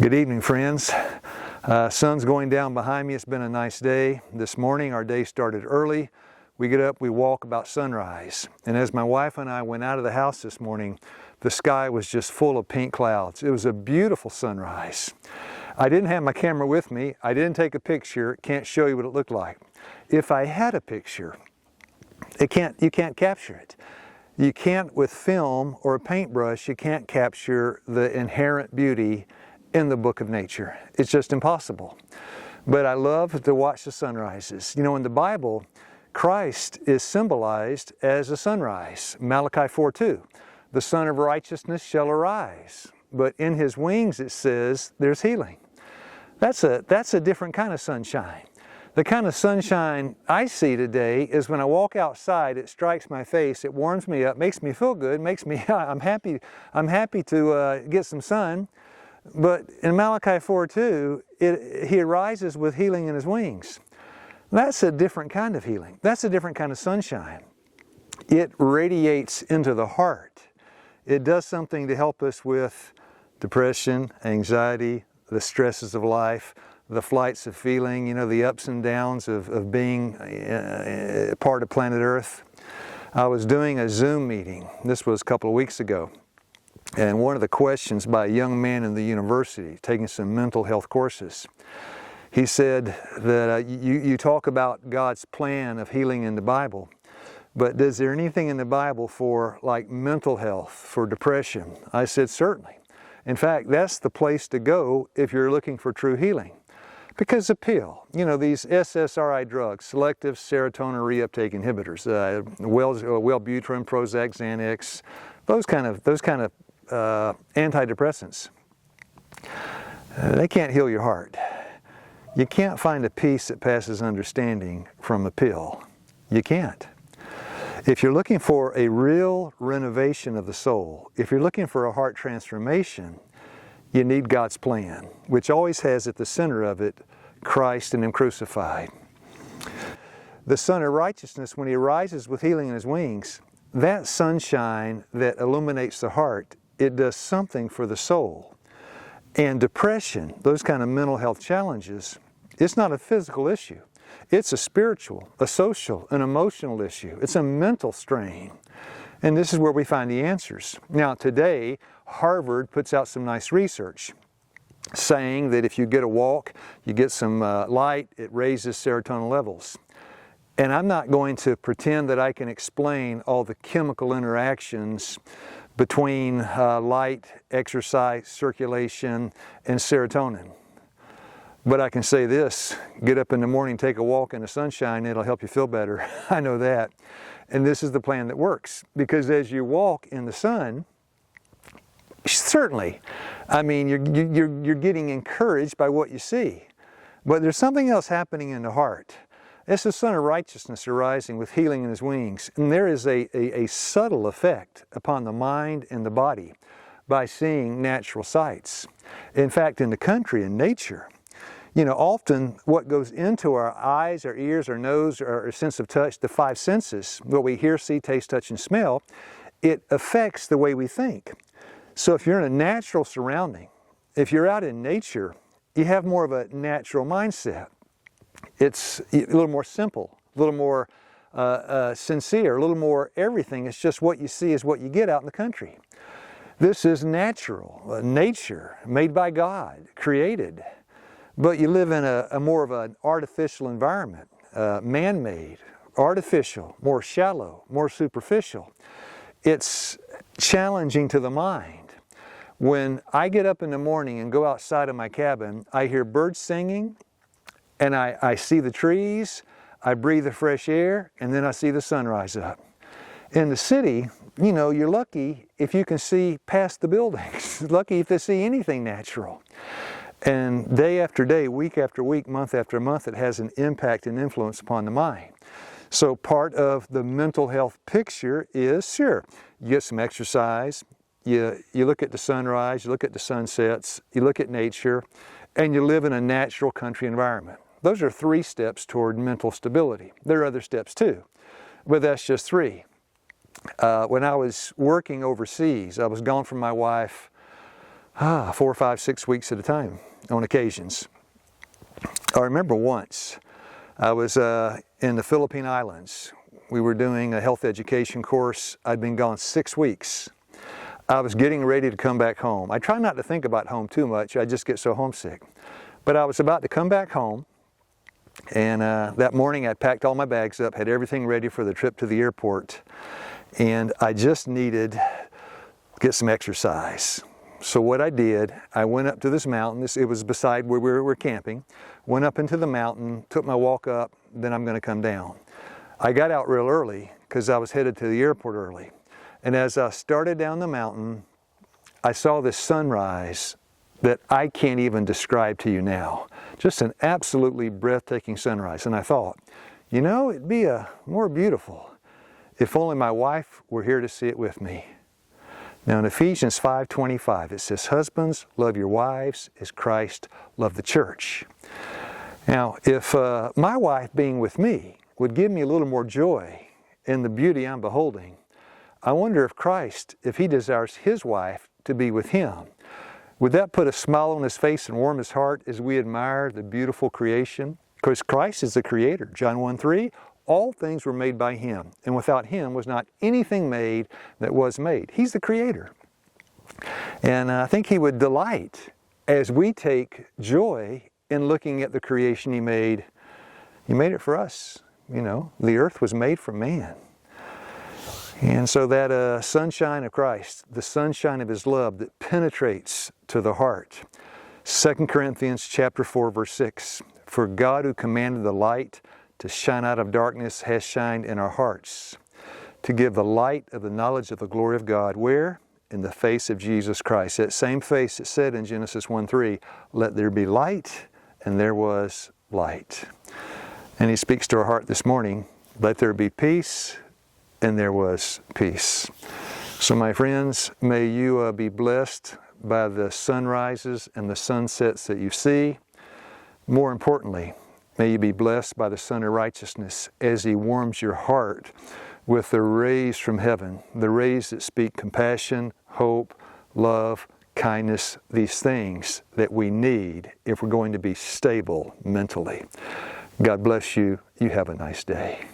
Good evening, friends. Sun's going down behind me. It's been a nice day. This morning our day started early. We get up, we walk about sunrise. And as my wife and I went out of the house this morning, the sky was just full of pink clouds. It was a beautiful sunrise. I didn't have my camera with me. I didn't take a picture. Can't show you what it looked like. If I had a picture, you can't capture it. You can't with film or a paintbrush, you can't capture the inherent beauty in the book of nature. It's just impossible. But I love to watch the sunrises. You know, in the Bible, Christ is symbolized as a sunrise. Malachi 4:2, the Son of Righteousness shall arise. But in His wings, it says, there's healing. That's a different kind of sunshine. The kind of sunshine I see today is when I walk outside, it strikes my face, it warms me up, makes me feel good, I'm happy to get some sun. But in Malachi 4:2, He arises with healing in His wings. That's a different kind of healing. That's a different kind of sunshine. It radiates into the heart. It does something to help us with depression, anxiety, the stresses of life, the flights of feeling, you know, the ups and downs of being part of planet Earth. I was doing a Zoom meeting. This was a couple of weeks ago. And one of the questions by a young man in the university, taking some mental health courses, he said that you talk about God's plan of healing in the Bible, but is there anything in the Bible for like mental health, for depression? I said, certainly. In fact, that's the place to go if you're looking for true healing. Because the pill, you know, these SSRI drugs, selective serotonin reuptake inhibitors, Wellbutrin, Prozac, Xanax, those kind of antidepressants, they can't heal your heart. You can't find a peace that passes understanding from a pill. You can't. If you're looking for a real renovation of the soul, if you're looking for a heart transformation, you need God's plan, which always has at the center of it Christ and Him crucified. The Son of Righteousness, when He arises with healing in His wings, that sunshine that illuminates the heart, it does something for the soul. And depression, those kind of mental health challenges, it's not a physical issue. It's a spiritual, a social, an emotional issue. It's a mental strain. And this is where we find the answers. Now today, Harvard puts out some nice research saying that if you get a walk, you get some light, it raises serotonin levels. And I'm not going to pretend that I can explain all the chemical interactions between light, exercise, circulation, and serotonin. But I can say this, get up in the morning, take a walk in the sunshine, it'll help you feel better. I know that. And this is the plan that works. Because as you walk in the sun, certainly, I mean, you're getting encouraged by what you see. But there's something else happening in the heart. It's the Son of Righteousness arising with healing in His wings. And there is a subtle effect upon the mind and the body by seeing natural sights. In fact, in the country, in nature, you know, often what goes into our eyes, our ears, our nose, our sense of touch, the five senses, what we hear, see, taste, touch, and smell, it affects the way we think. So if you're in a natural surrounding, if you're out in nature, you have more of a natural mindset. It's a little more simple, a little more sincere, a little more everything. It's just what you see is what you get out in the country. This is natural, nature, made by God, created. But you live in a more of an artificial environment, man-made, artificial, more shallow, more superficial. It's challenging to the mind. When I get up in the morning and go outside of my cabin, I hear birds singing, and I see the trees, I breathe the fresh air, and then I see the sun rise up. In the city, you know, you're lucky if you can see past the buildings, lucky if you see anything natural. And day after day, week after week, month after month, it has an impact and influence upon the mind. So part of the mental health picture is, sure, you get some exercise, you look at the sunrise, you look at the sunsets, you look at nature, and you live in a natural country environment. Those are 3 steps toward mental stability. There are other steps too, but that's just 3. When I was working overseas, I was gone from my wife 4, 5, 6 weeks at a time on occasions. I remember once I was in the Philippine Islands. We were doing a health education course. I'd been gone 6 weeks. I was getting ready to come back home. I try not to think about home too much. I just get so homesick. But I was about to come back home, and that morning I packed all my bags up, had everything ready for the trip to the airport, and I just needed to get some exercise. So what I did, I went up to this mountain. It was beside where we were camping. Went up into the mountain, took my walk up, then I'm going to come down. I got out real early because I was headed to the airport early. And as I started down the mountain, I saw this sunrise that I can't even describe to you now. Just an absolutely breathtaking sunrise. And I thought, you know, it'd be more beautiful if only my wife were here to see it with me. Now in Ephesians 5:25, it says, husbands, love your wives as Christ loved the church. Now, if my wife being with me would give me a little more joy in the beauty I'm beholding, I wonder if Christ, if he desires his wife to be with him, would that put a smile on his face and warm his heart as we admire the beautiful creation? Because Christ is the creator. John 1:3, all things were made by him, and without him was not anything made that was made. He's the creator. And I think he would delight as we take joy in looking at the creation he made. He made it for us. You know, the earth was made for man. And so that sunshine of Christ, the sunshine of his love that penetrates to the heart. 2 Corinthians chapter 4, verse 6, for God who commanded the light to shine out of darkness has shined in our hearts, to give the light of the knowledge of the glory of God. Where? In the face of Jesus Christ. That same face that said in Genesis 1:3, let there be light, and there was light. And he speaks to our heart this morning, let there be peace, and there was peace. So my friends, may you be blessed by the sunrises and the sunsets that you see. More importantly, may you be blessed by the Sun of Righteousness as he warms your heart with the rays from heaven, the rays that speak compassion, hope, love, kindness, these things that we need if we're going to be stable mentally. God bless you. You have a nice day.